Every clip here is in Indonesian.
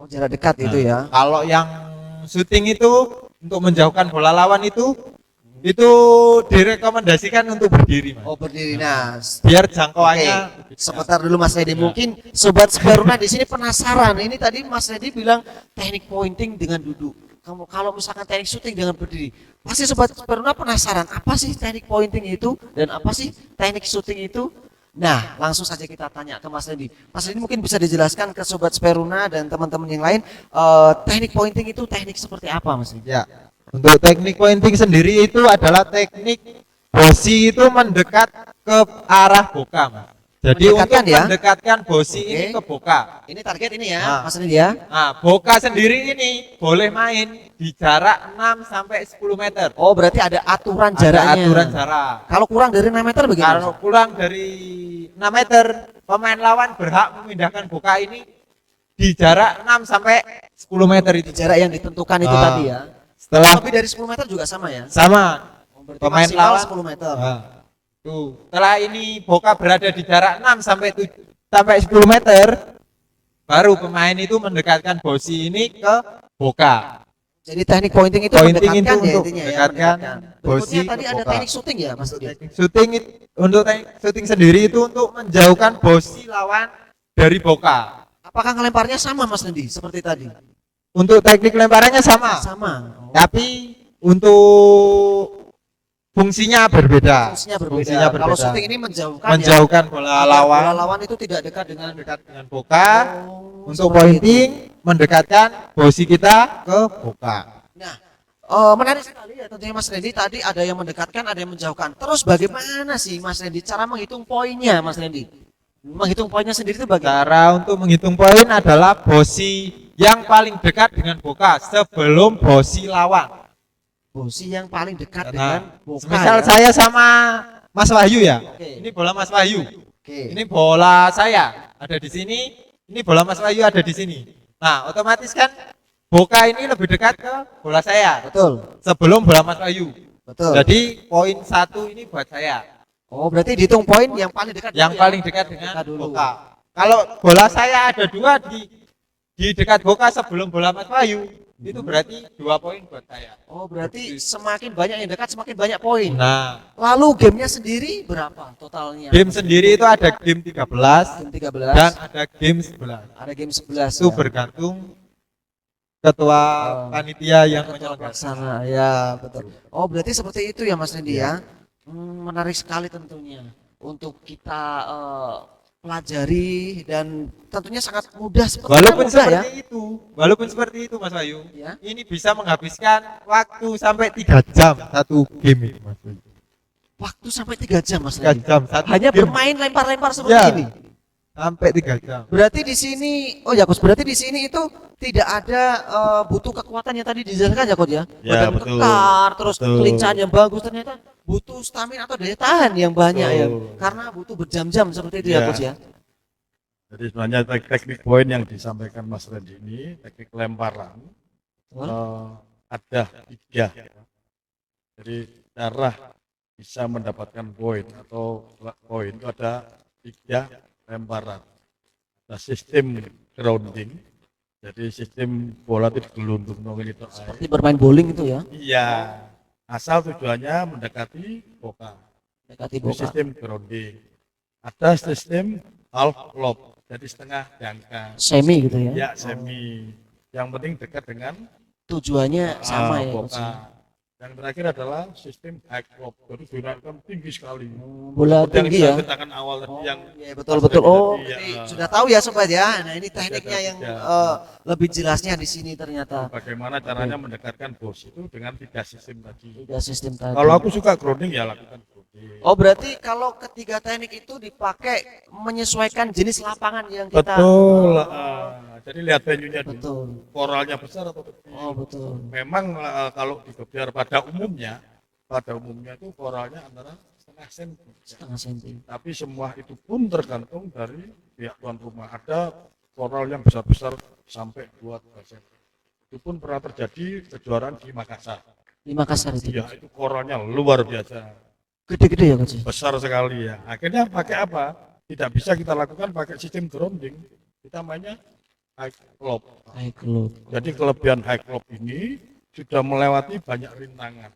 Oh, jarak dekat itu ya. Kalau yang syuting itu untuk menjauhkan bola lawan itu direkomendasikan untuk berdiri, Mas. Oh, berdiri. Nah, Biar oke. jangkauannya Sebentar dulu Mas Redi. Ya. Mungkin sobat Speruna di sini penasaran. Ini tadi Mas Redi bilang teknik pointing dengan duduk. Kamu kalau misalkan teknik shooting dengan berdiri, pasti sobat Speruna penasaran apa sih teknik pointing itu dan apa sih teknik shooting itu? Nah, langsung saja kita tanya ke Mas Redi. Mas Redi mungkin bisa dijelaskan ke sobat Speruna dan teman-teman yang lain, teknik pointing itu teknik seperti apa, Mas Redi? Ya. Untuk teknik pointing sendiri itu adalah teknik bosi itu mendekat ke arah boka, Mas. Jadi Mendekatkan untuk ya? mendekatkan bosi Oke. ini ke boka. Ini target ini ya, Nah. Mas Redi ya. Nah, boka sendiri ini boleh main di jarak 6 sampai 10 meter. Oh, berarti ada aturan Ada jaraknya. aturan jarak. Kalau kurang dari 6 meter bagaimana? Kalau kurang dari 6 meter, pemain lawan berhak memindahkan boka ini di jarak 6 sampai 10 meter itu. Jarak yang ditentukan itu Ah. tadi ya. Setelah Lebih dari 10 meter juga sama ya? sama Berarti pemain maksimal lawan 10 meter. Tuh, setelah ini boka berada di jarak 6 sampai 10 meter, baru pemain itu mendekatkan bosi ini ke boka. Jadi teknik pointing itu Pointing mendekatkan itu ya untuk intinya ya, mendekatkan mendekatkan. bosi Berikutnya tadi ke ada boka. teknik shooting ya, Mas Redi? Teknik shooting sendiri itu untuk menjauhkan bosi lawan dari boka. Apakah ngelemparnya sama Mas Redi seperti tadi? Untuk teknik lemparannya sama, Sama. tapi untuk fungsinya berbeda. Fungsinya berbeda. Kalau shooting ini Menjauhkan bola agar lawan bola lawan itu tidak dekat dengan dengan boka. Oh, Untuk seperti pointing mendekatkan bosi kita ke boka. Nah, menarik sekali ya tentunya Mas Randy, tadi ada yang mendekatkan, ada yang menjauhkan. Terus bagaimana sih Mas Randy cara menghitung poinnya, Mas Randy? Menghitung poinnya sendiri itu bagaimana? Cara untuk menghitung poin adalah bosi yang paling dekat dengan boka sebelum bosi lawan. Bosi yang paling dekat Nah, dengan boka. misal ya? saya sama Mas Wahyu ya. Oke. Ini bola Mas Wahyu. Oke. Ini bola saya ada di sini. Ini bola Mas Wahyu ada di sini. Nah, otomatis kan boka ini lebih dekat ke bola saya Betul. sebelum bola Mas Wahyu. Betul. Jadi poin 1 ini buat saya. Oh, berarti dihitung poin yang paling dekat. Yang dulu paling ya? dekat dengan Dekat dulu. boka. Kalau bola saya ada 2 di dekat boka sebelum bola Mas Wahyu, itu berarti 2 poin buat saya. Oh, berarti semakin banyak yang dekat semakin banyak poin. Nah, Lalu gamenya sendiri berapa totalnya? game sendiri itu ada game 13 Game 13 dan ada game 11. ada game 11 Itu ya. bergantung ketua panitia yang Ketua menyelenggarakan. pelaksana, ya betul. Oh, berarti seperti itu ya Mas Randy ya. Menarik sekali tentunya untuk kita pelajari dan tentunya sangat mudah Walaupun mudah ya. walaupun seperti itu Mas Ayu, Ya. ini bisa menghabiskan waktu sampai 3 jam satu game ini Mas Ayu. Waktu sampai 3 jam Mas 3 Randy. jam satu Hanya game. bermain lempar-lempar seperti Ya. ini. Sampai 3 jam. Berarti di sini, oh ya Coach, berarti di sini itu tidak ada butuh kekuatan yang tadi dijelaskan ya Coach ya. Ya, Badan betul. kekar, terus Betul. kelincahan yang bagus, ternyata butuh stamina atau daya tahan yang banyak ya. Betul. Karena butuh berjam-jam seperti itu ya Ya. Coach ya. Jadi sebenarnya teknik poin yang disampaikan Mas Randy ini, teknik lemparan, ada 3. Jadi cara bisa mendapatkan poin atau poin itu ada 3 lemparan. Ada sistem grounding, jadi sistem bola itu digelundung itu Seperti bermain bowling itu ya. Iya, asal tujuannya mendekati boka. Dekati Itu boka. sistem grounding. Ada sistem half lob, jadi setengah jangka. Semi gitu ya. Ya, semi. Yang penting dekat dengan Tujuannya sama ya Coach. boka. Yang terakhir adalah sistem high lob, jadi dinaikkan tinggi sekali. Bola Seperti yang tinggi saya ya. ceritakan awal tadi yang Iya betul betul. Oh, Iya. jadi sudah tahu ya sobat ya. Nah, ini tekniknya yang Ya. lebih jelasnya di sini ternyata. bagaimana caranya mendekatkan bos itu dengan 3 sistem tadi. Tiga sistem tadi. Kalau aku suka grounding ya lakukan grounding. Oh, berarti kalau ketiga teknik itu dipakai menyesuaikan jenis lapangan yang kita. Betul. Jadi lihat venue-nya dulu. Betul. Koralnya besar atau kecil. Oh, betul. Memang kalau di Gebyar pada umumnya itu koralnya antara setengah senti. Setengah senti. Tapi semua itu pun tergantung dari pihak tuan rumah. Ada koral yang besar-besar sampai 2 senti. Itu pun pernah terjadi kejuaraan di Makassar. Di Makassar itu. Iya, itu koralnya luar biasa, Gede-gede ya Coach. besar sekali ya. Akhirnya pakai apa? Tidak bisa kita lakukan pakai sistem grounding. Kita mainnya high club. High club. Jadi kelebihan high club ini sudah melewati banyak rintangan.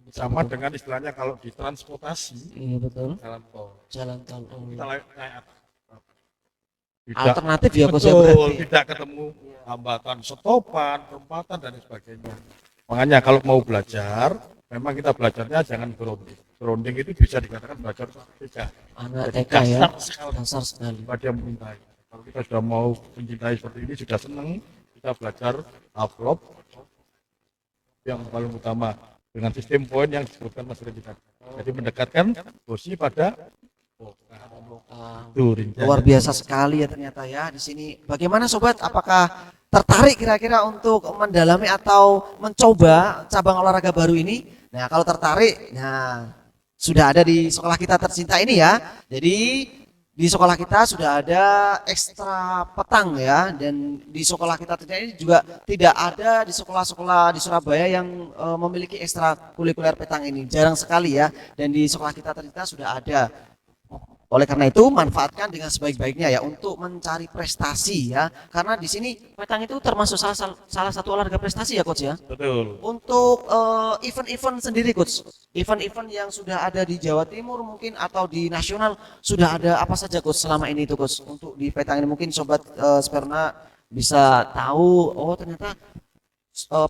Sama dengan istilahnya kalau di transportasi Iya betul. jalan tol. Jalan tol. Oh. Kita naik atas. Alternatif ya Coach ya betul, berarti. tidak ketemu hambatan stopan, perempatan dan sebagainya. Makanya kalau mau belajar, memang kita belajarnya jangan grounding. Grounding itu bisa dikatakan belajar TK. Anak Jadi TK ya. dasar sekali. Dasar sekali. Pada mencintai. Kalau kita sudah mau mencintai seperti ini, sudah senang, kita belajar upload yang paling utama dengan sistem poin yang disebutkan Mas Redi tadi. Jadi mendekatkan posisi pada itu rinciannya. Luar biasa sekali ya ternyata ya di sini. Bagaimana sobat? Apakah tertarik kira-kira untuk mendalami atau mencoba cabang olahraga baru ini? Nah, kalau tertarik, nah sudah ada di sekolah kita tercinta ini ya. Jadi di sekolah kita sudah ada ekstra petang ya, dan di sekolah kita tercinta ini juga tidak ada di sekolah-sekolah di Surabaya yang memiliki ekstra kurikuler petang ini. Jarang sekali ya, dan di sekolah kita tercinta sudah ada. Oleh karena itu manfaatkan dengan sebaik-baiknya ya untuk mencari prestasi ya, karena di sini petang itu termasuk salah satu olahraga prestasi ya Coach ya. Betul. Untuk event-event sendiri Coach, event-event yang sudah ada di Jawa Timur mungkin atau di nasional sudah ada apa saja Coach selama ini itu Coach untuk di petang ini, mungkin sobat Sperna bisa tahu oh ternyata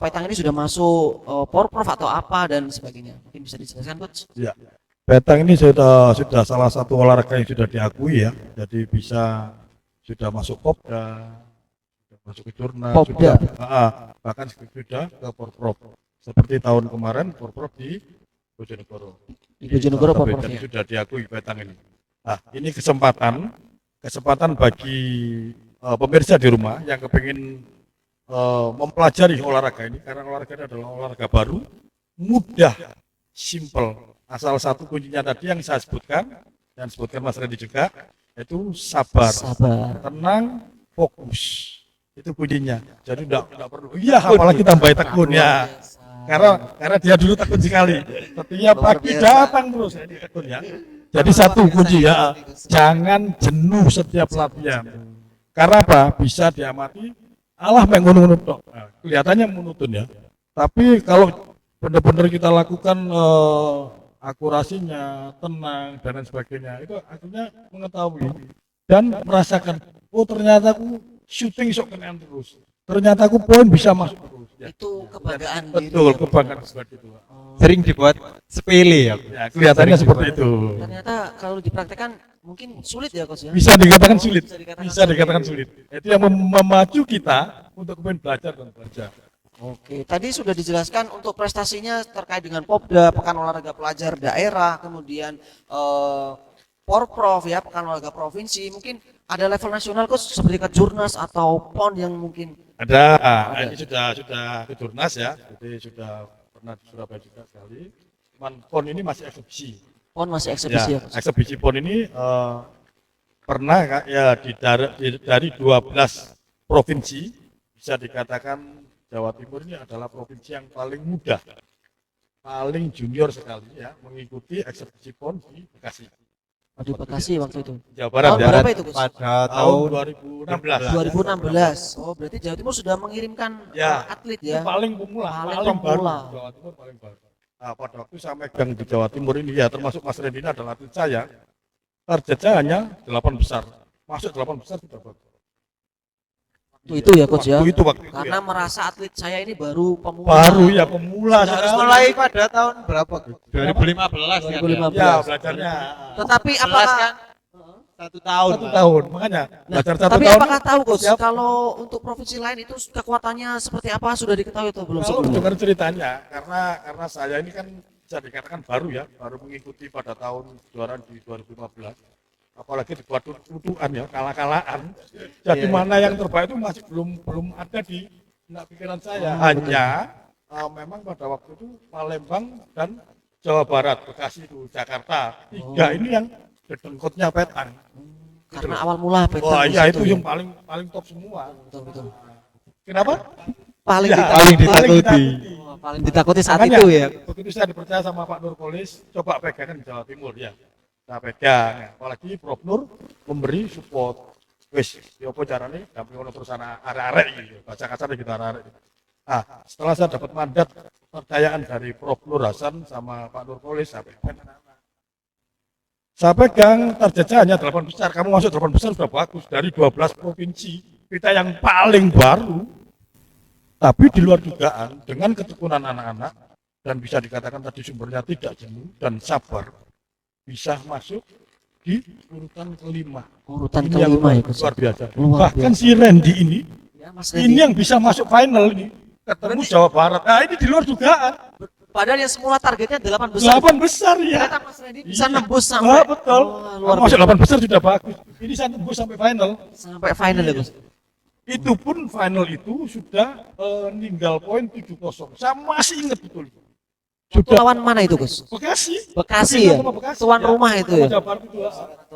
petang ini sudah masuk Porprov atau apa dan sebagainya, mungkin bisa dijelaskan Coach. Ya. Petang ini sudah salah satu olahraga yang sudah diakui ya. Jadi sudah masuk Popda, sudah masuk ke Jurnas, Popda. bahkan sudah ke Porprov. Seperti tahun kemarin Porprov di Bojonegoro. Di Bojonegoro Porprov Jadi ya. sudah diakui petang ini. Nah, ini kesempatan bagi pemirsa di rumah yang kepingin mempelajari olahraga ini, karena olahraga ini adalah olahraga baru, mudah, simple. Asal satu kuncinya tadi yang saya sebutkan, dan sebutkan Mas Redi juga, itu sabar, tenang, fokus. Itu kuncinya. Jadi tidak perlu. Iya, apalagi tambah tekun ya. Karena dia dulu tekun sekali. Setiap pagi datang terus ini tekun ya. Jadi satu kunci ya, jangan jenuh setiap latihan. Karena apa? Bisa diamati Allah mengunut dok. Nah, kelihatannya monoton ya. Tapi kalau benar-benar kita lakukan akurasinya, tenang dan lain sebagainya, itu akhirnya mengetahui dan merasakan, oh ternyata aku syuting sok kena terus, ternyata aku poin bisa masuk terus ya. Itu kebanggaan Betul, diri, kebanggaan seperti itu. Sering dibuat sepele ya. Ya, kelihatannya seperti itu. ternyata kalau dipraktekkan mungkin sulit ya Coach ya. Bisa dikatakan sulit, Bisa dikatakan sulit. Itu yang memacu kita untuk kemudian belajar dan belajar. Oke, tadi sudah dijelaskan untuk prestasinya terkait dengan Popda, Pekan Olahraga Pelajar Daerah, kemudian Porprov ya, Pekan Olahraga Provinsi. Mungkin ada level nasional Coach seperti Kejurnas atau PON yang mungkin Ada. Ini sudah ke Jurnas ya, jadi sudah pernah di Surabaya juga sekali. Cuman PON ini masih eksebisi. PON masih eksebisi ya, Coach. Eksebisi PON ini pernah ya dari 12 provinsi, bisa dikatakan Jawa Timur ini adalah provinsi yang paling muda, paling junior sekali ya, mengikuti eksebisi PON di Bekasi. Di Bekasi waktu itu. Jawa Barat Tahun ya. berapa itu Coach? Pada Tahun tahun 2016. 2016. Oh, berarti Jawa Timur sudah mengirimkan Ya, atlet Itu ya. paling pemula, Paling paling baru. pemula. Jawa Timur paling baru. Nah, pada waktu saya megang di Jawa Timur ini ya, termasuk Mas Redi ini adalah atlet saya. Targetnya hanya 8 besar. Masuk 8 besar sudah bagus. Itu ya Coach ya. Waktu itu Karena ya. merasa atlet saya ini baru pemula. Baru ya pemula. harus sekali. mulai pada tahun berapa? 2015 kan. 2015. Ya, belajarnya Tetapi 11 apakah kan? 1 tahun. 1 tahun. Makanya belajar 1 tapi tahun. apakah tahu Coach Siap. kalau untuk provinsi lain itu kekuatannya seperti apa, sudah diketahui atau belum Kalau sebelumnya? dengar ceritanya, karena saya ini kan bisa dikatakan baru ya, baru mengikuti pada tahun kejuaraan di 2015. Apalagi dibuat tuduhan ya, kalah-kalahan. Jadi mana yang terbaik itu masih belum ada di benak pikiran saya. Hanya memang pada waktu itu Palembang dan Jawa Barat, Bekasi itu, Jakarta. 3 ini yang dedengkotnya petang. Karena awal mula petang. Wah di iya situ itu ya. yang paling top semua. Betul. Kenapa? Paling Ya, ditakuti. ditakuti. Paling ditakuti saat Makanya, itu ya. begitu saya dipercaya sama Pak Nurkolis, coba pegangan di Jawa Timur ya. Saya pegang, apalagi Prof Nur memberi support. wis ya apa carane tapi ono perusahaan arek-arek gitu, baca kasar gitu arek-arek. Ah, setelah saya dapat mandat kepercayaan dari Prof. Nur Hasan sama Pak Nurpolis saya pegang targetnya hanya 8 besar. Kamu masuk 8 besar sudah bagus dari 12 provinsi. Kita yang paling baru, tapi di luar dugaan dengan ketekunan anak-anak dan bisa dikatakan tadi sumbernya tidak jenuh dan sabar, bisa masuk di urutan kelima. Urutan Ini yang kelima ya Gus. luar biasa. Luar Bahkan biasa. si Randy ini, Ya, Mas ini Randy. yang bisa masuk final ini, ketemu Jawa Barat. Nah ini di luar dugaan. Padahal yang semula targetnya 8 besar. 8 besar ya. Ternyata Mas Randy bisa Iya. nembus Ah, sampai betul. Oh, luar Kamu masuk biasa. 8 besar sudah bagus. Ini saya tembus sampai final. Sampai final ya Gus. Itu pun final itu sudah ninggal poin 7-0. Saya masih ingat betul. Itu lawan mana itu Gus? Bekasi. Bekasi ya? Sama Bekasi, Tuan ya. rumah itu Sama ya? Jawa Barat itu, Tuan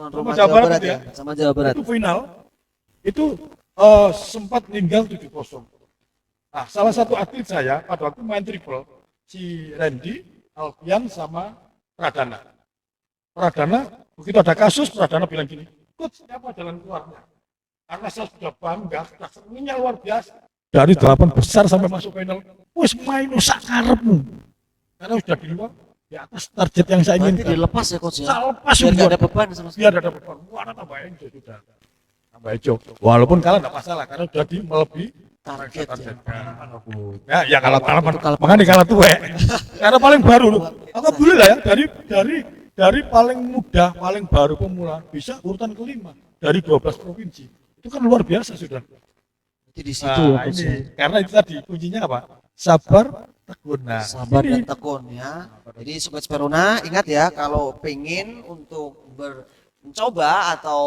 sama rumah Jawa Jawa Barat Barat itu ya? Sama Jawa Barat. Itu final. Itu sempat ninggal 7-0. Nah, salah satu atlet saya pada waktu main triple, si Randy, Alfian sama Pradana. Pradana, begitu ada kasus, Pradana bilang gini, Coach, siapa jalan keluarnya? Karena saya sudah bangga, sudah senangnya luar biasa. Dari 8 besar sampai masuk final, wis main sak karepmu. Karena sudah di luar, di atas target yang saya Berarti inginkan. dilepas ya Coach ya? Saya lepas Biar nggak semua. ada beban sama sekali. Biar ada beban. Wah, tambah enjoy sudah. Tambah enjoy. Walaupun kalah enggak masalah, karena sudah di melebihi Target ya. Ya kalau kalah Kalau makanya kalah tuwek. Karena paling baru loh. Alhamdulillah ya dari paling muda, paling baru pemula bisa urutan kelima dari 12 provinsi. Itu kan luar biasa sudah. Jadi di situ ya Nah, Coach ini ya. karena itu tadi kuncinya apa? Sabar, tekun. Nah, Sabar ini dan tekun ya. Jadi Sobat Speruna ingat ya kalau pengen untuk mencoba atau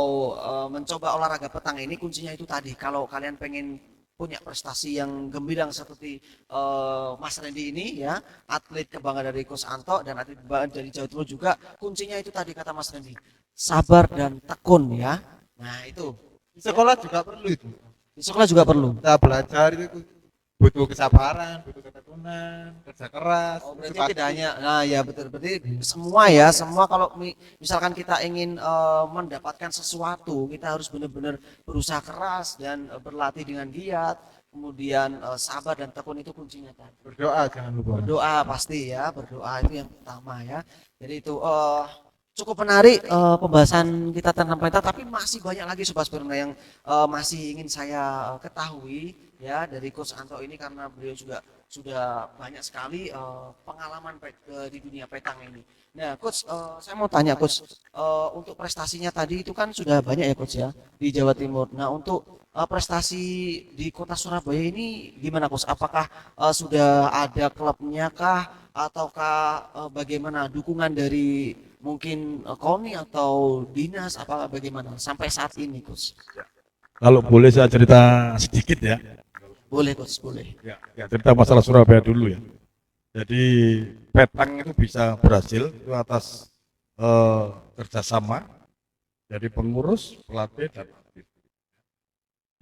mencoba olahraga petang ini kuncinya itu tadi. Kalau kalian pengen punya prestasi yang gemilang seperti Mas Randy ini ya, atlet kebanggaan dari Coach Anto dan atlet kebanggaan dari Jawa Timur juga, kuncinya itu tadi kata Mas Randy, sabar dan tekun ya. Nah itu Di sekolah juga perlu itu. di sekolah juga perlu. Kita belajar itu butuh kesabaran, butuh ketekunan, kerja keras. Oh, itu berarti pasti. tidak hanya, nah ya betul, berarti semua ya, semua kalau misalkan kita ingin mendapatkan sesuatu, kita harus benar-benar berusaha keras dan berlatih dengan giat, kemudian sabar dan tekun itu kuncinya tadi. Berdoa jangan lupa. Berdoa pasti ya, berdoa itu yang pertama ya. Jadi itu cukup menarik pembahasan kita tentang mental, tapi masih banyak lagi Sobat Speruna yang masih ingin saya ketahui ya dari Coach Anto ini karena beliau juga sudah banyak sekali pengalaman di dunia petang ini. Nah, Coach, saya mau tanya Coach, untuk prestasinya tadi itu kan sudah banyak ya Coach ya di Jawa Timur. Nah, untuk prestasi di Kota Surabaya ini gimana Coach? Apakah sudah ada klubnya kah ataukah bagaimana dukungan dari mungkin KONI atau dinas apa bagaimana sampai saat ini Coach? kalau boleh saya cerita sedikit ya. Boleh Coach, boleh. Ya, cerita masalah Surabaya dulu ya. Jadi petang itu bisa berhasil itu atas kerjasama dari pengurus, pelatih dan atlet.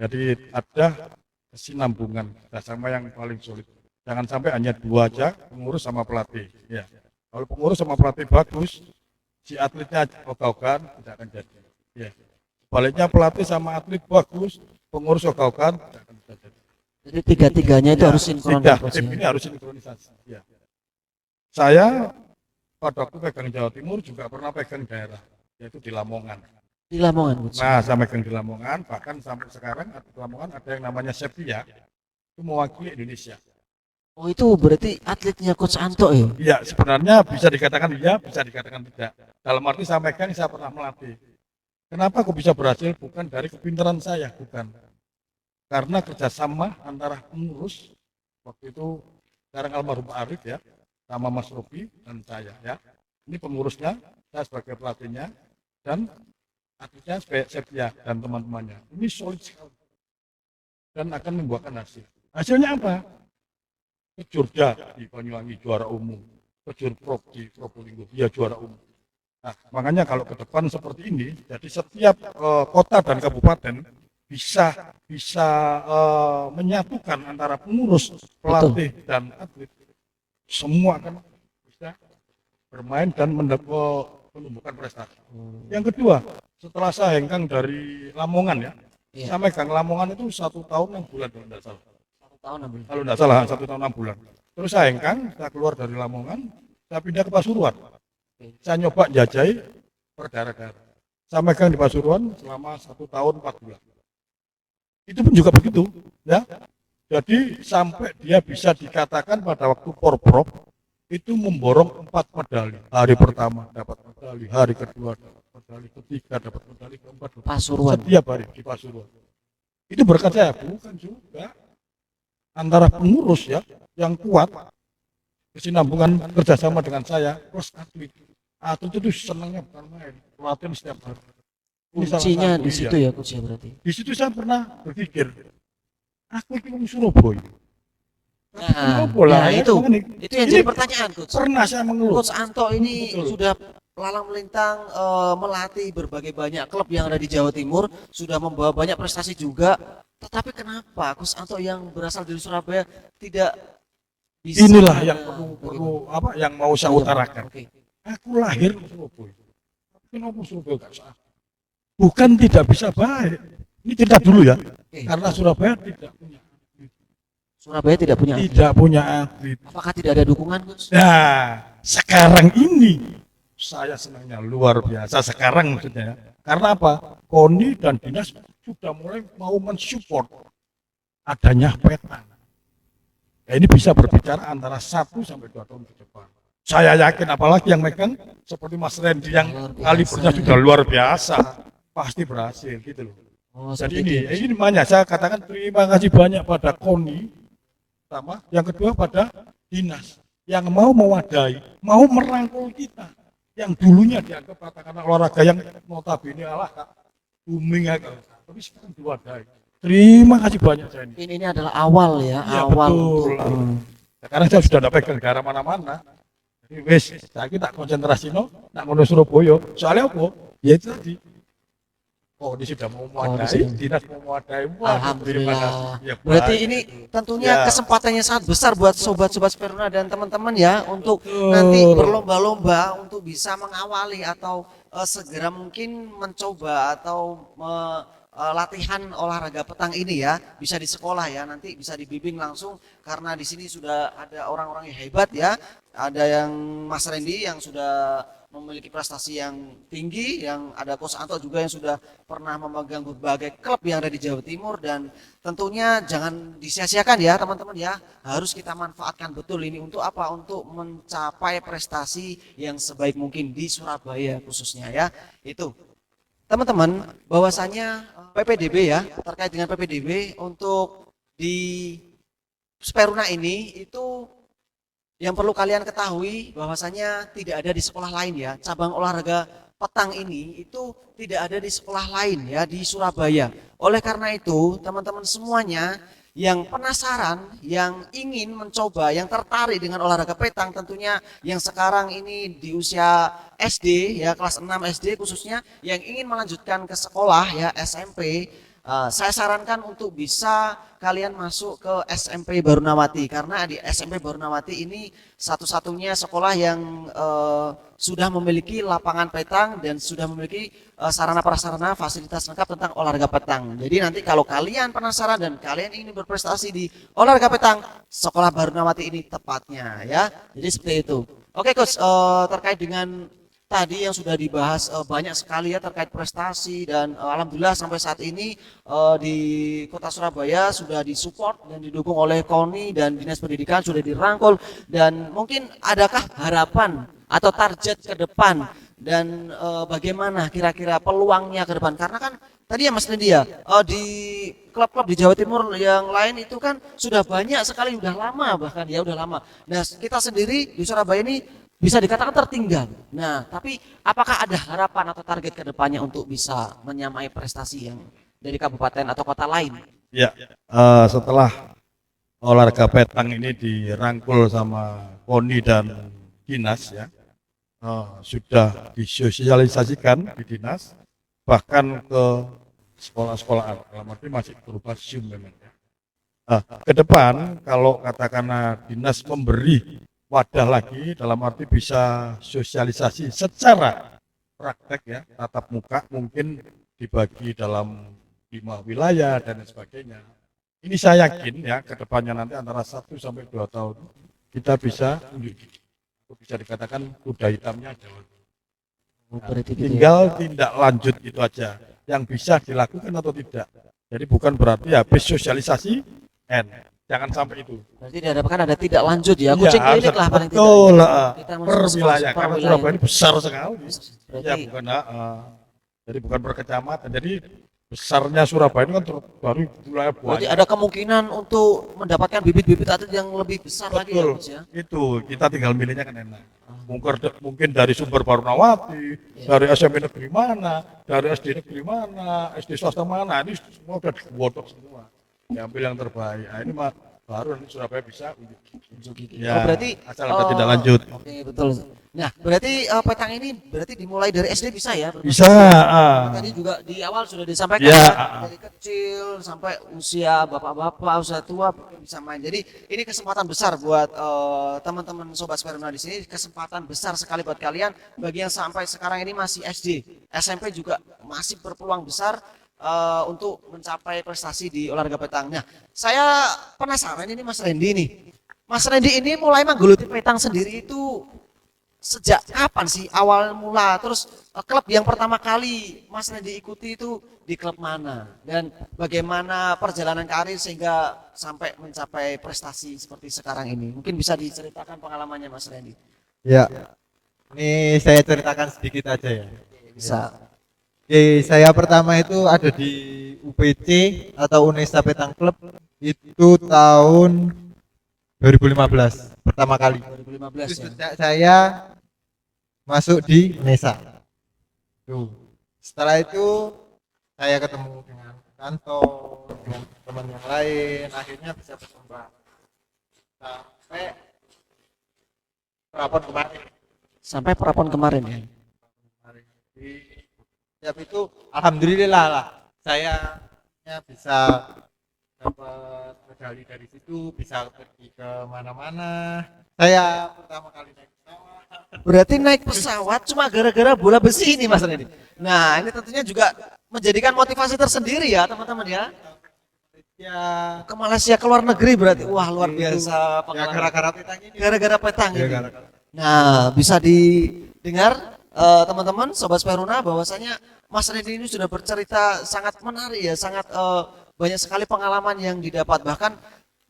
Jadi ada kesinambungan kerjasama yang paling sulit. Jangan sampai hanya dua aja pengurus sama pelatih. Ya. Kalau pengurus sama pelatih bagus, si atletnya ogah-ogahan tidak akan jadi. Ya. Sebaliknya pelatih sama atlet bagus, pengurus ogah-ogahan tidak akan jadi. Jadi tiga-tiganya itu harus sinkron Tiga ya Coach tim ya? ini harus sinkronisasi. Ya. Saya pada waktu pegang Jawa Timur juga pernah pegang daerah, yaitu di Lamongan. Di Lamongan Coach. Nah, saya pegang di Lamongan, bahkan sampai sekarang di Lamongan ada yang namanya Sepia, itu mewakili Indonesia. Oh itu berarti atletnya Coach Anto ya? Iya, sebenarnya bisa dikatakan iya, bisa dikatakan tidak. Dalam arti saya pegang, saya pernah melatih. Kenapa kok bisa berhasil? Bukan dari kepintaran saya, bukan. Karena kerjasama antara pengurus, waktu itu sekarang almarhum Arif ya, sama Mas Robi dan saya ya. Ini pengurusnya, saya sebagai pelatihnya, dan atletnya Sepia dan teman-temannya. Ini solid sekali. Dan akan membuahkan hasil. Hasilnya apa? Kejurda di Banyuwangi juara umum, Kejur Prok di Probolinggo dia juara umum. Nah, makanya kalau ke depan seperti ini, jadi setiap kota dan kabupaten bisa menyatukan antara pengurus, pelatih dan atlet, semua akan bisa bermain dan menumbuhkan prestasi. Yang kedua, setelah saya hengkang dari Lamongan ya, Iya. Saya megang Lamongan itu 1 tahun 6 bulan kalau tidak salah. 1 tahun ambil. Kalau tidak salah 1 tahun 6 bulan. Terus saya hengkang, saya keluar dari Lamongan, saya pindah ke Pasuruan. Saya nyoba jajahi per daerah-daerah. Saya megang di Pasuruan selama 1 tahun 4 bulan. Itu pun juga begitu, ya. Jadi sampai dia bisa dikatakan pada waktu Porprov itu memborong 4 medali. Hari pertama dapat medali, hari kedua dapat medali, ketiga dapat medali, keempat dapat Pasuruan. setiap hari di Pasuruan. Itu berkat saya, bukan juga antara pengurus ya yang kuat, kesinambungan kerjasama dengan saya plus atlet. Atlet itu senangnya bukan main, latihan setiap hari. Ini salah Kuncinya satu, di iya. situ ya coach ya berarti. Di situ saya pernah berpikir, aku ini orang Surabaya. Nah, Bola, ya ya, itu makanya. itu yang Ini jadi pertanyaan coach. Pernah saya mengeluh. Coach Anto ini Betul. sudah lalang melintang melatih berbagai banyak klub yang ada di Jawa Timur, sudah membawa banyak prestasi juga. Tetapi kenapa Coach Anto yang berasal dari Surabaya tidak bisa? Inilah yang perlu Bagaimana? apa yang mau saya Iya, utarakan. oke. Aku lahir di Surabaya. Kenapa Surabaya gak sah? Bukan tidak bisa baik. Ini cerita dulu ya. Oke. Karena Surabaya Surabaya tidak punya atlet. tidak punya atlet. Apakah tidak ada dukungan Coach? Nah, sekarang ini saya senangnya luar biasa sekarang maksudnya. Ya. Karena apa? KONI dan dinas sudah mulai mau mensupport adanya petang. Ya, ini bisa berbicara antara 1 sampai 2 tahun ke depan. Saya yakin apalagi yang megang seperti Mas Randy yang Luar biasa. kalibernya sudah luar biasa, pasti berhasil gitu loh. Oh, Jadi seperti itu. ini makanya saya katakan terima kasih banyak pada KONI, pertama, yang kedua pada dinas yang mau mewadahi, mau merangkul kita, yang dulunya dianggap katakanlah olahraga yang notabene alah booming agak, tapi sekarang diwadahi. Terima kasih banyak saya ini. Ini adalah awal ya, Iya, awal betul. untuk Sekarang saya sudah dapat pegang daerah mana-mana. Jadi wes, saya tak konsentrasi nak ngono Surabaya. Soalnya apa? Ya itu tadi. Oh, ini sudah mau mewadai, sudah. dinas mau mewadai. Wah, terima Alhamdulillah. kasih. Ya, Berarti baik. ini tentunya Ya. kesempatannya sangat besar buat sobat-sobat Speruna dan teman-teman ya untuk Betul. nanti berlomba-lomba untuk bisa mengawali atau segera mungkin mencoba atau latihan olahraga petang ini ya, bisa di sekolah ya, nanti bisa dibimbing langsung karena di sini sudah ada orang-orang yang hebat ya. Ada yang Mas Randy yang sudah memiliki prestasi yang tinggi, yang ada Coach Anto juga yang sudah pernah memegang berbagai klub yang ada di Jawa Timur, dan tentunya jangan disia-siakan ya teman-teman ya, harus kita manfaatkan betul ini untuk apa? Untuk mencapai prestasi yang sebaik mungkin di Surabaya khususnya ya. Itu teman-teman, bahwasanya PPDB ya, terkait dengan PPDB untuk di Speruna ini itu yang perlu kalian ketahui bahwasanya tidak ada di sekolah lain ya. Cabang olahraga petang ini itu tidak ada di sekolah lain ya di Surabaya. Oleh karena itu, teman-teman semuanya yang penasaran, yang ingin mencoba, yang tertarik dengan olahraga petang tentunya yang sekarang ini di usia SD ya, kelas 6 SD khususnya, yang ingin melanjutkan ke sekolah ya SMP, saya sarankan untuk bisa kalian masuk ke SMP Barunawati, karena di SMP Barunawati ini satu-satunya sekolah yang sudah memiliki lapangan petang dan sudah memiliki sarana prasarana fasilitas lengkap tentang olahraga petang. Jadi nanti kalau kalian penasaran dan kalian ingin berprestasi di olahraga petang, sekolah Barunawati ini tepatnya ya. Jadi seperti itu. Oke Coach, terkait dengan tadi yang sudah dibahas banyak sekali ya terkait prestasi, dan alhamdulillah sampai saat ini di Kota Surabaya sudah disupport dan didukung oleh KONI dan Dinas Pendidikan, sudah dirangkul, dan mungkin adakah harapan atau target ke depan dan bagaimana kira-kira peluangnya ke depan, karena kan tadi ya Mas Lendi ya, di klub-klub di Jawa Timur yang lain itu kan sudah banyak sekali, udah lama bahkan ya, udah lama. Nah kita sendiri di Surabaya ini bisa dikatakan tertinggal. Nah, tapi apakah ada harapan atau target ke depannya untuk bisa menyamai prestasi yang dari kabupaten atau kota lain? Ya, setelah olahraga petang ini dirangkul sama KONI dan dinas ya, sudah disosialisasikan di dinas, bahkan ke sekolah-sekolah, dalam arti masih berupa Zoom memang. Ke depan kalau katakanlah dinas memberi wadah lagi, dalam arti bisa sosialisasi secara praktek ya, tatap muka, mungkin dibagi dalam 5 wilayah dan lain sebagainya. Ini saya yakin ya ke depannya nanti antara 1 sampai 2 tahun kita bisa bisa dikatakan kuda hitamnya Jawa Timur. Nah, Berarti gitu ya. tinggal tindak lanjut itu aja yang bisa dilakukan atau tidak. Jadi bukan berarti habis sosialisasi jangan sampai itu. Berarti diharapkan ada tidak lanjut ya. Iya, Kucing harus klinik lah paling tidak. betul, Kita per wilayah per karena wilayah. Surabaya ini besar sekali. Berarti Ya bukan jadi bukan per kecamatan. Jadi besarnya Surabaya ini kan baru wilayah berarti banyak. ada kemungkinan untuk mendapatkan bibit-bibit atlet yang lebih besar lagi ya, Betul. Mas ya. Itu kita tinggal milihnya kan enak. Mungkin dari sumber Barunawati, dari SMP negeri mana, dari SD negeri mana, SD swasta mana, ini semua udah digodok semua. Diambil yang terbaik. Nah, ini mah baru nanti Surabaya bisa unjuk gigi. Oh, berarti asal ada tidak lanjut. Oke, betul. Nah, berarti petang ini berarti dimulai dari SD bisa ya? Bisa. Tadi juga di awal sudah disampaikan Ya. kan, dari kecil sampai usia bapak-bapak, usia tua bisa main. Jadi ini kesempatan besar buat teman-teman Sobat Speruna di sini, kesempatan besar sekali buat kalian bagi yang sampai sekarang ini masih SD, SMP juga masih berpeluang besar untuk mencapai prestasi di olahraga petang. Nah, saya penasaran ini Mas Randy nih. Mas Randy ini mulai menggeluti petang sendiri itu sejak kapan sih awal mula? Terus klub yang pertama kali Mas Randy ikuti itu di klub mana? Dan bagaimana perjalanan karir sehingga sampai mencapai prestasi seperti sekarang ini? Mungkin bisa diceritakan pengalamannya Mas Randy. Ya, ini saya ceritakan sedikit aja ya. Bisa. Oke, saya pertama itu ada di UPC atau Unesa Petang Club itu tahun 2015 pertama kali. 2015 Terus ya. sejak saya masuk di Unesa. Tuh. Setelah itu saya ketemu dengan Kanto, dengan teman yang lain, akhirnya bisa berkembang sampai prapon kemarin. Sampai prapon kemarin ya. Di setiap itu alhamdulillah lah saya bisa dapat medali dari situ, bisa pergi ke mana-mana. Saya pertama kali naik pesawat. Berarti naik pesawat cuma gara-gara bola besi ini Mas Randy. Nah, ini tentunya juga menjadikan motivasi tersendiri ya teman-teman ya. Ya, Ke Malaysia, ke luar negeri berarti. Wah, luar biasa ya pengalaman. gara-gara petang ini. Gara-gara petang Ya, ini. gara-gara. Nah, bisa didengar teman-teman Sobat Speruna bahwasanya Mas Randy ini sudah bercerita sangat menarik ya, sangat banyak sekali pengalaman yang didapat. Bahkan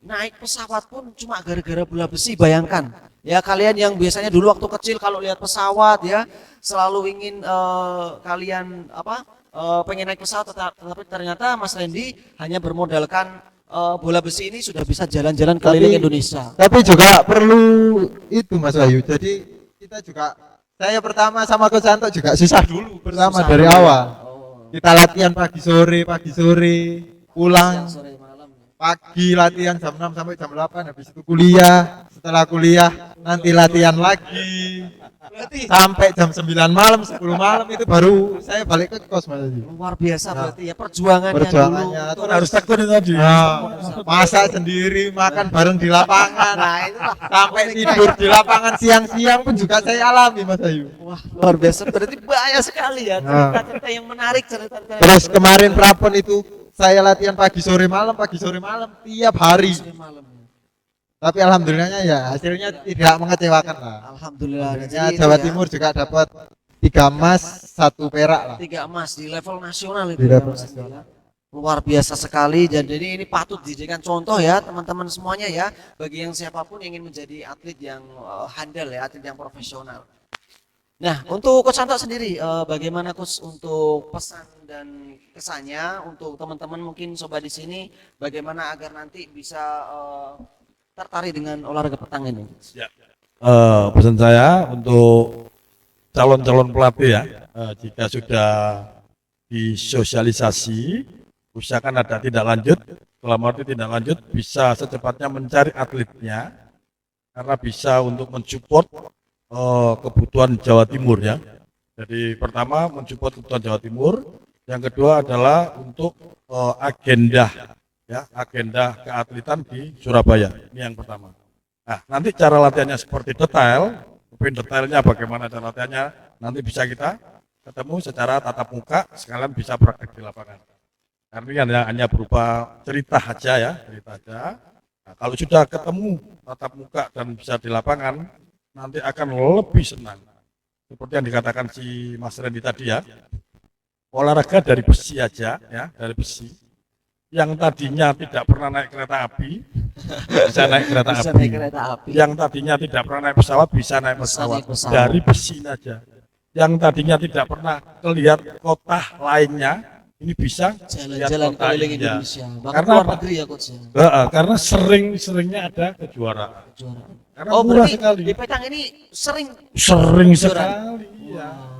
naik pesawat pun cuma gara-gara bola besi. Bayangkan ya, kalian yang biasanya dulu waktu kecil kalau lihat pesawat ya selalu ingin kalian pengen naik pesawat, tetapi ternyata Mas Randy hanya bermodalkan bola besi ini sudah bisa jalan-jalan keliling Indonesia. Tapi juga perlu itu Mas Wahyu. Jadi kita juga saya pertama sama Coach Santo juga susah dulu pertama Susah dari dulu. awal. Oh. Kita latihan pagi sore, pulang Siang, sore, malam. pagi latihan jam 6 sampai jam 8, habis itu kuliah, setelah kuliah nanti latihan lagi Berarti sampai jam 9 malam, 10 malam itu baru saya balik ke kos Mas Wahyu. luar biasa berarti ya perjuangannya, Perjuangannya dulu. terus Harus tekun itu tadi. masak sendiri, makan bareng di lapangan. Nah, itulah. Sampai tidur di lapangan siang-siang pun juga saya alami Mas Ayu. Wah, luar biasa berarti banyak sekali ya Nah. cerita-cerita yang menarik, cerita-cerita Terus kemarin prapon itu saya latihan pagi sore malam tiap hari. yang malam. Tapi alhamdulillahnya ya hasilnya tidak mengecewakan lah. Alhamdulillah. Ya, Jadi Jawa itu ya, Timur juga dapat 3 emas, 1 perak lah. 3 emas di level nasional itu Di ya, level Mas. nasional. Luar biasa sekali, dan jadi ini patut dijadikan contoh ya teman-teman semuanya ya, bagi yang siapapun yang ingin menjadi atlet yang handal ya, atlet yang profesional. Nah, untuk Coach Santo sendiri bagaimana Coach untuk pesan dan kesannya untuk teman-teman mungkin sobat di sini, bagaimana agar nanti bisa tertarik dengan olahraga petang ini? Pesan saya untuk calon-calon pelatih ya, jika sudah disosialisasi, usahakan ada tindak lanjut. Dalam arti tindak lanjut bisa secepatnya mencari atletnya, karena bisa untuk mensupport kebutuhan Jawa Timur ya. Jadi pertama mensupport kebutuhan Jawa Timur, yang kedua adalah untuk agenda keatletan di Surabaya. Ini yang pertama. Nah, nanti cara latihannya seperti detail, tapi detailnya bagaimana cara latihannya nanti bisa kita ketemu secara tatap muka, sekalian bisa praktek di lapangan. Karena hanya berupa cerita aja ya, cerita aja. Nah, kalau sudah ketemu tatap muka dan bisa di lapangan, nanti akan lebih senang. Seperti yang dikatakan si Mas Randy tadi ya, olahraga dari besi aja ya, dari besi. Yang tadinya tidak pernah naik kereta api, bisa naik kereta Bisa api. naik kereta api. Yang tadinya tidak pernah naik pesawat, bisa naik pesawat. naik pesawat. Dari besi aja. Yang tadinya tidak pernah melihat kota lainnya, ini bisa lihat Jalan-jalan kota keliling ini ya. Indonesia. Bahkan Karena luar apa? negeri ya coach ya. Karena sering-seringnya ada kejuaraan. Kejuaraan. Karena Oh murah berarti sekali. di Petang ini sering Sering kejuaraan. sekali. Ya. Wah.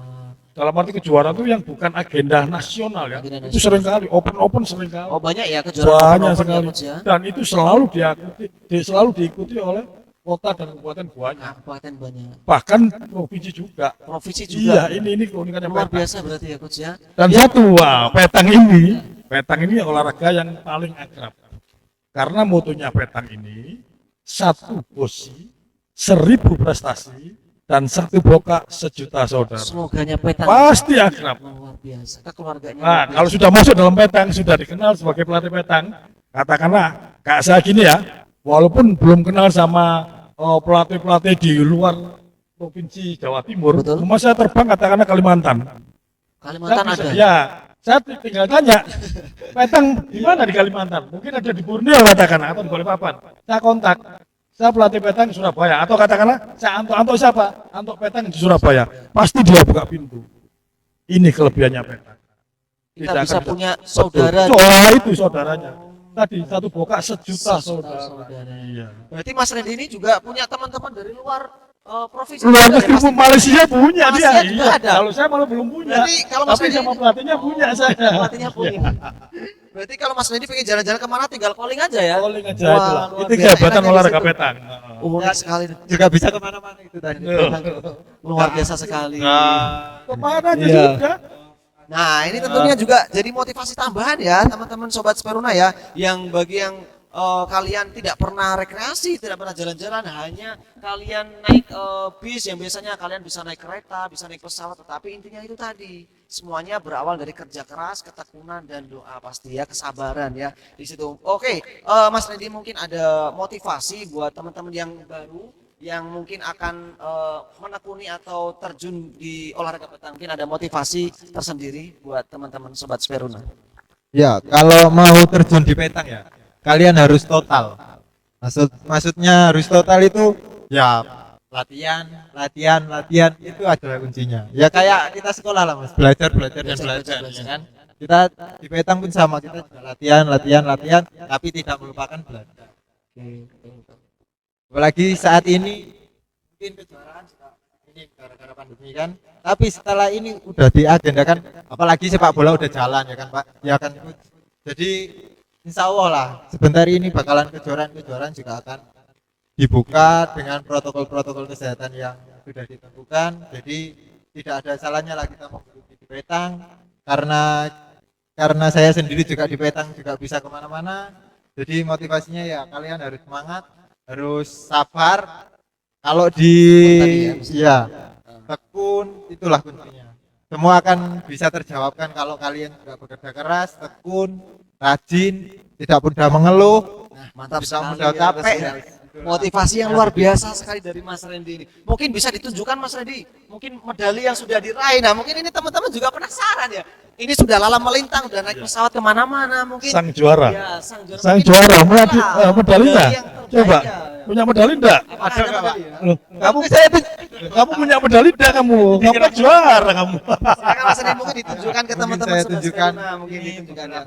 Dalam arti kejuaraan itu yang bukan agenda nasional ya. Agenda Itu nasional. sering kali, open sering kali. Oh banyak ya kejuaraan Banyak open-open ya sekali. coach ya. Dan itu selalu diikuti oleh kota dan kabupaten banyak. Kabupaten banyak. Bahkan provinsi juga. Provinsi juga. Iya, ini keunikannya luar Petang. biasa berarti ya coach ya. Dan Petang ini olahraga yang paling akrab. Karena motonya Petang ini, 1 bosi, 1000 prestasi, dan 1 boka 1.000.000 saudara. Slogannya Petang. Pasti akrab. Luar biasa. Keluarganya. Nah, luar kalau biasa. sudah masuk dalam Petang, sudah dikenal sebagai pelatih Petang, katakanlah kayak saya gini ya, walaupun belum kenal sama pelatih-pelatih di luar provinsi Jawa Timur, Betul. cuma saya terbang katakanlah Kalimantan. Kalimantan Saya bisa- ada. Ya, saya tinggal tanya, Petang di mana di Kalimantan? Mungkin ada di Borneo katakanlah atau di Balikpapan. Saya kontak, saya pelatih Petang di Surabaya atau katakanlah saya Anto siapa? Anto Petang di Surabaya. Pasti dia buka pintu. Ini kelebihannya Petang. Kita Tidak bisa akan- punya saudara. Itu saudaranya. Tadi 1 boka 1.000.000 saudara. Saudara. Iya. Berarti Mas Randy ini juga punya teman-teman dari luar provinsi. Luar juga ya, negeri pasti. pun Malaysia punya dia. Malaysia juga Iya. ada. Kalau saya malah belum punya. Berarti kalau Mas Tapi Randy sama pelatihnya punya saya. Pelatihnya punya. Berarti kalau Mas Randy pengen jalan-jalan kemana tinggal calling aja ya. Calling aja Wah, itulah. luar Itu biasa. kehebatan Enaknya di olahraga situ. Petang. Unik sekali. Juga bisa kemana-mana itu tadi. Luar biasa sekali. Kemana aja Iya. sudah. Nah, ini tentunya juga jadi motivasi tambahan ya, teman-teman sobat Speruna ya, yang bagi yang kalian tidak pernah rekreasi, tidak pernah jalan-jalan, hanya kalian naik bis yang biasanya kalian bisa naik kereta, bisa naik pesawat, tetapi intinya itu tadi, semuanya berawal dari kerja keras, ketekunan dan doa pasti ya, kesabaran ya di situ. Oke, Mas Randy mungkin ada motivasi buat teman-teman yang baru yang mungkin akan menekuni atau terjun di olahraga petang, mungkin ada motivasi tersendiri buat teman-teman sobat Speruna. Ya, kalau mau terjun di Petang ya, kalian harus total. Maksudnya harus total itu ya latihan itu adalah kuncinya. Ya kayak kita sekolah lah Mas, belajar dan belajar ya kan. Kita di Petang pun sama, kita juga latihan, tapi tidak melupakan belajar. Apalagi saat ini mungkin kejuaraan juga ini gara-gara pandemi kan, tapi setelah ini udah diagendakan, apalagi sepak bola udah jalan ya kan Pak, ya kan. Jadi insya Allah lah sebentar ini bakalan kejuaraan juga akan dibuka dengan protokol kesehatan yang sudah ditentukan. Jadi tidak ada salahnya lah kita menggeluti di Petang, karena saya sendiri juga di Petang juga bisa kemana-mana. Jadi motivasinya ya kalian harus semangat, harus sabar. Kalau ya tekun, itulah kuncinya. Semua akan bisa terjawabkan kalau kalian juga bekerja keras, tekun, rajin, tidak mudah mengeluh, Nah, mantap tidak sekali mudah ya, capek. Mas. Motivasi yang luar biasa sekali dari Mas Randy ini. Mungkin bisa ditunjukkan Mas Randy, mungkin medali yang sudah diraih. Nah, mungkin ini teman-teman juga penasaran ya. Ini sudah lala melintang, udah naik pesawat kemana-mana mungkin. Sang juara. Ya, sang juara. Sang Mungkin juara, ada medali enggak? yang terbaik Coba. ya. Punya medali enggak? Apakah ada medali ya? Loh, kamu punya medali enggak kamu? Kamu kan juara kamu. Silakan Mas Randy mungkin ditunjukkan ke Mungkin teman-teman saya sobat tunjukkan. Speruna, mungkin ditunjukkan ya.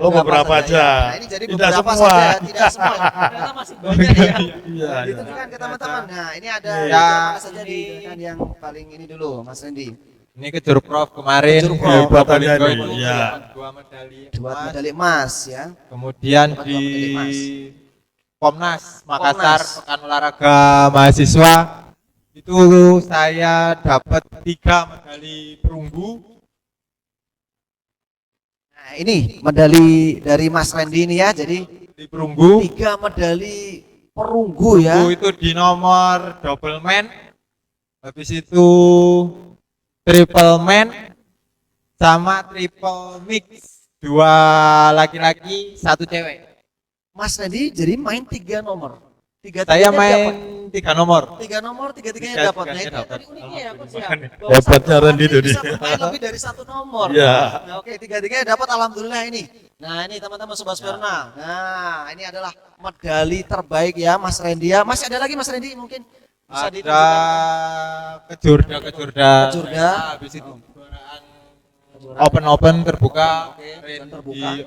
Oh, beberapa saja. aja. Nah, ini jadi Tidak beberapa semua. saja, tidak semua. Ternyata masih banyak ya. Iya, iya. Ditunjukkan ke teman-teman. Nah, ini ada Ya. beberapa saja ditunjukkan yang paling ini dulu, Mas Randy. Ini Kejur Prof kemarin Kejur Prof. Hebatannya Probolinggo ini, itu ya. dua medali Dua emas. medali emas ya. Kemudian Dapat di dua medali emas. Pomnas Makassar, Pomnas. Pekan Olahraga Mahasiswa, itu saya dapat 3 medali perunggu. Nah, ini medali dari Mas Randy ini ya. Jadi Di perunggu 3 medali perunggu ya. itu di nomor double man, habis itu triple man, sama triple mix. 2 laki-laki, 1 cewek. Mas Randy jadi main 3 nomor. Saya main 3 nomor. 3 nomor, tiga-tiganya dapat. Nah, itu dapat. tadi uniknya ya, Coach ya. Makanya. Bahwa Hebatnya satu Randy atlet itu bisa dia. bermain lebih dari 1 nomor. Iya. Nah, oke, tiga-tiganya dapat, alhamdulillah ini. Nah, ini teman-teman Sobat Sperna. Nah, ini adalah medali terbaik ya Mas Randy ya. Masih ada lagi Mas Randy mungkin bisa Ada ditunjukkan. kejurda. Kejurda. Habis itu open terbuka. Oke, Kemarin terbuka. di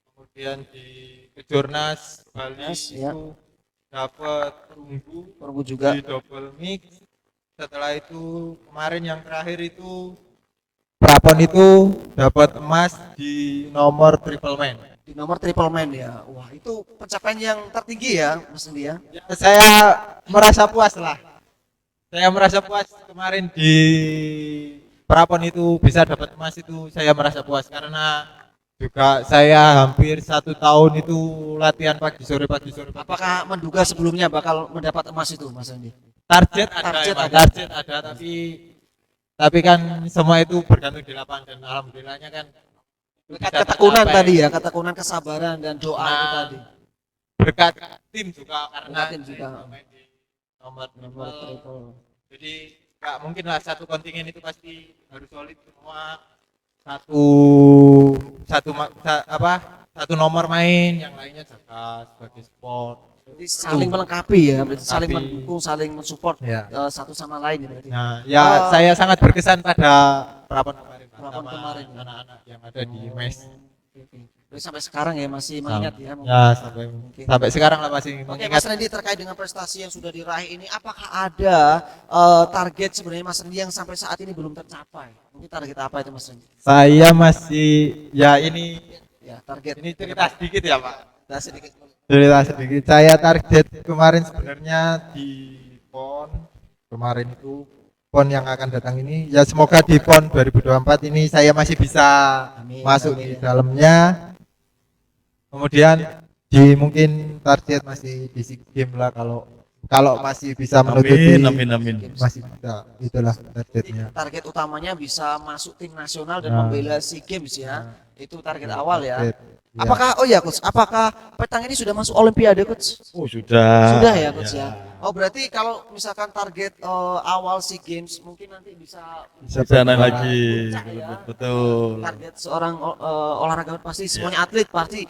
kemudian di Kejurnas Bali Yes, ya. itu dapat perunggu Perunggu juga. di double mix. Setelah itu kemarin yang terakhir itu Prapon itu dapat emas di nomor triple man. Di nomor triple man ya. Wah, itu pencapaian yang tertinggi ya Mas Randy ya. Ya, saya merasa puas lah. Saya merasa puas kemarin di Prapon itu bisa dapat emas itu saya merasa puas karena juga saya hampir 1 tahun itu latihan pagi sore. Apakah menduga sebelumnya bakal mendapat emas itu Mas Randy? Target ada, Target emang. ada. Target ada tapi kan semua itu bergantung di lapangan dan alhamdulillahnya kan Berkat bisa ketekunan tercapai. tadi ya, ketekunan kesabaran dan doa itu Nah, tadi. berkat tim juga karena Berkat tim juga. saya main di nomor Nomor triple. triple. Jadi nggak mungkin lah satu kontingen itu pasti harus solid semua satu satu nomor main yang lainnya jaga sebagai sport. Jadi saling melengkapi ya, berarti saling Melengkapi. mendukung, saling mensupport Ya. satu sama lain ya berarti. Nah, ya saya sangat berkesan pada Prapon kemarin Pak, Prapon sama kemarin. anak-anak yang ada di mes. Oke. Berarti sampai sekarang ya masih mengingat ya. Ya sampai sekarang lah masih Oke, mengingat. Mas Randy terkait dengan prestasi yang sudah diraih ini, apakah ada target sebenarnya Mas Randy yang sampai saat ini belum tercapai? Mungkin target apa itu Mas Randy? Saya masih ya ini Target. cerita sedikit ya Pak. Nah, sedikit. Cerita sedikit. Saya target kemarin sebenarnya di PON kemarin itu PON yang akan datang ini ya semoga di PON 2024 ini saya masih bisa Amin, masuk amin. di dalamnya. Kemudian di mungkin target masih di SEA Games lah kalau masih bisa menutupi Amin. masih bisa itulah Jadi targetnya. target utamanya bisa masuk tim nasional dan Nah. membela SEA Games ya. Itu target awal ya. Target, ya. Apakah petang ini sudah masuk Olimpiade Coach? Oh sudah. Sudah ya Coach ya. Oh berarti kalau misalkan target awal SEA Games mungkin nanti bisa Bisa naik lagi. Puncak ya. Betul. target seorang olahragawan pasti semuanya atlet pasti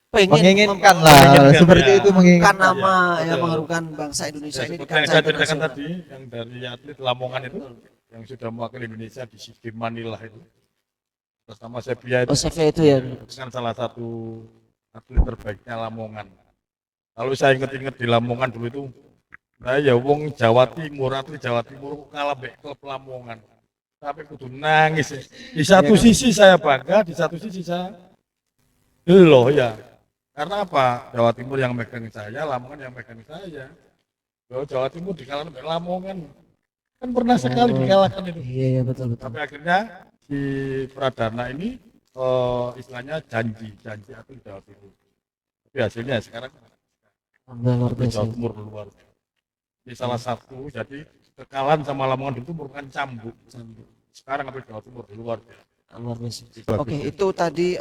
pengen Menginginkan mem- lah Menginginkan, seperti ya. itu menginginkan. mengharumkan nama Iya, ya betul. mengharumkan bangsa Indonesia Ya, ini di seperti yang kancah saya ceritakan internasional. tadi, yang dari atlet Lamongan itu, yang sudah mewakili Indonesia di SEA Games Manila itu, bersama Sepia itu, Oh CV itu ya. kan salah satu atlet terbaiknya Lamongan. Kalau saya ingat-ingat di Lamongan dulu itu, nah ya wong Jawa Timur, atlet Jawa Timur kalah mbek klub Lamongan. Tapi kudu nangis. Di satu sisi saya bangga, di satu sisi saya loh ya. Karena apa? Jawa Timur yang megang saya, Lamongan yang megang saya. Loh, Jawa Timur dikalahkan oleh Lamongan. Kan pernah sekali dikalahkan itu. Iya betul betul. Tapi akhirnya si Pradana ini istilahnya janji atau Jawa Timur. Tapi hasilnya sekarang Luar biasa. Jawa Timur luar. Ini salah satu, jadi kekalahan sama Lamongan itu merupakan cambuk. Sekarang ambil Jawa Timur luar biasa. Luar biasa. Oke, itu tadi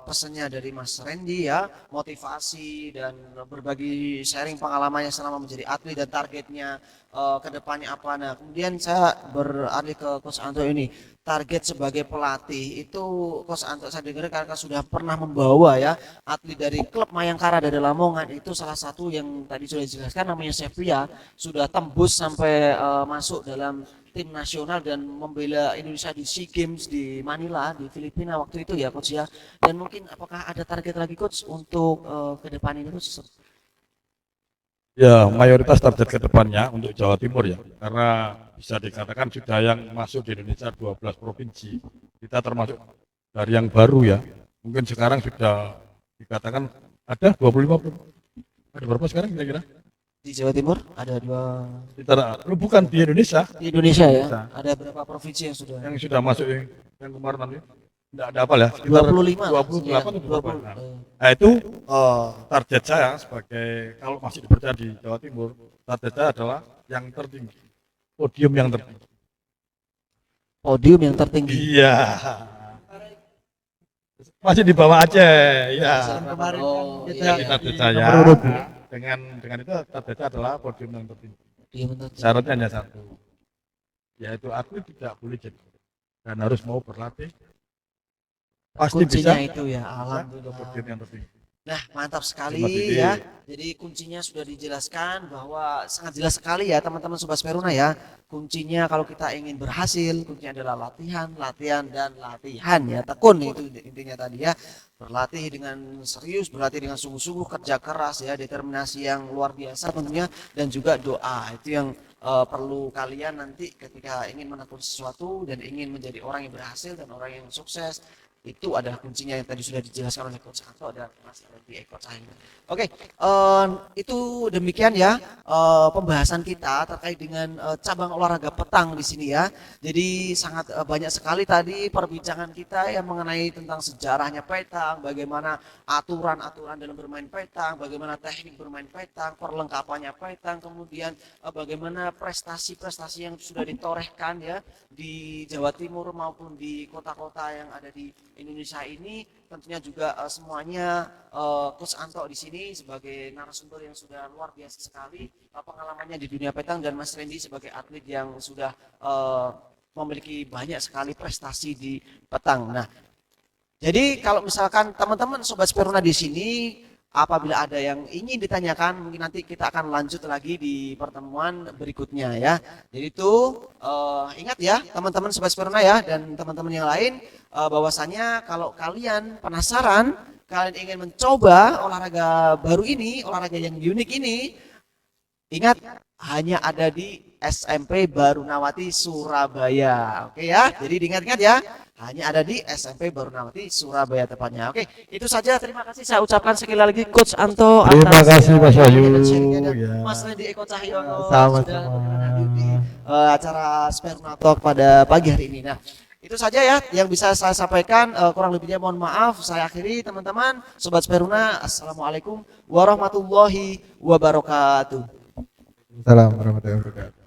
pesannya dari Mas Randy ya, motivasi dan berbagi sharing pengalamannya selama menjadi atlet dan targetnya ke depannya apa. Nah, kemudian saya beralih ke Coach Anto ini. Target sebagai pelatih itu Coach Anto saya dengar karena sudah pernah membawa ya atlet dari klub Mayangkara dari Lamongan itu salah satu yang tadi sudah dijelaskan namanya Sepia sudah tembus sampai masuk dalam tim nasional dan membela Indonesia di SEA Games di Manila di Filipina waktu itu ya Coach ya. Dan mungkin apakah ada target lagi Coach untuk ke depan ini Coach? Ya, mayoritas target ke depannya untuk Jawa Timur ya, karena bisa dikatakan sudah yang masuk di Indonesia 12 provinsi. Kita termasuk dari yang baru ya. Mungkin sekarang sudah dikatakan ada 25 ada berapa sekarang kira-kira? Di Jawa Timur ada dua Bukan di Indonesia di Indonesia ya. Indonesia. Ada berapa provinsi yang sudah? yang sudah masuk yang kemarin nanti. Enggak ada apa ya? Sekitar 25 28 ya, atau berapa? 20, Nah, Nah itu target saya sebagai kalau masih dipercaya di Jawa Timur, target saya adalah yang tertinggi, podium yang tertinggi. podium yang tertinggi. Iya. Masih di bawah aja, ya. Kemarin Oh, kan iya, Jadi iya. target saya nomor urut. dengan itu targetnya adalah podium yang tertinggi. Podium tertinggi. Syaratnya hanya satu, yaitu atlet tidak boleh jadi dan harus mau berlatih. Pasti Kuncinya bisa itu ya, ke alhamdulillah. podium yang tertinggi. Nah, mantap sekali Terima kasih. ya. Jadi kuncinya sudah dijelaskan bahwa sangat jelas sekali ya teman-teman Sobat Speruna ya. Kuncinya kalau kita ingin berhasil, kuncinya adalah latihan, latihan, dan latihan ya. Tekun itu intinya tadi ya. Berlatih dengan serius, berlatih dengan sungguh-sungguh, kerja keras ya, determinasi yang luar biasa tentunya, dan juga doa. Itu yang perlu kalian nanti ketika ingin menekuni sesuatu dan ingin menjadi orang yang berhasil dan orang yang sukses. Itu adalah kuncinya yang tadi sudah dijelaskan oleh Coach Anto dan Mas Randy Coach Aing. Oke, itu demikian ya pembahasan kita terkait dengan cabang olahraga petang di sini ya. Jadi sangat banyak sekali tadi perbincangan kita yang mengenai tentang sejarahnya petang, bagaimana aturan-aturan dalam bermain petang, bagaimana teknik bermain petang, perlengkapannya petang, kemudian bagaimana prestasi-prestasi yang sudah ditorehkan ya di Jawa Timur maupun di kota-kota yang ada di Indonesia ini. Tentunya juga semuanya Coach Anto di sini sebagai narasumber yang sudah luar biasa sekali pengalamannya di dunia petang, dan Mas Randy sebagai atlet yang sudah memiliki banyak sekali prestasi di petang. Nah, jadi kalau misalkan teman-teman Sobat Speruna di sini apabila ada yang ingin ditanyakan, mungkin nanti kita akan lanjut lagi di pertemuan berikutnya ya. Jadi itu ingat ya teman-teman Sobat Speruna ya, dan teman-teman yang lain bahwasanya kalau kalian penasaran, kalian ingin mencoba olahraga baru ini, olahraga yang unik ini, ingat hanya ada di SMP Barunawati Surabaya. Oke ya, jadi diingat-ingat ya. Hanya ada di SMP Barunawati Surabaya tepatnya. Oke, itu saja. Terima kasih saya ucapkan sekali lagi Coach Anto. Terima atas, kasih, Mas Wahyu. dan sharingnya, dan Ya. Mas Randy Eko Cahyono Sama-sama. sudah berkenan hadir di acara Speruna Talk pada pagi hari ini. Nah, itu saja ya yang bisa saya sampaikan. Kurang lebihnya mohon maaf. Saya akhiri teman-teman Sobat Speruna. Assalamualaikum warahmatullahi wabarakatuh. Assalamualaikum warahmatullahi wabarakatuh.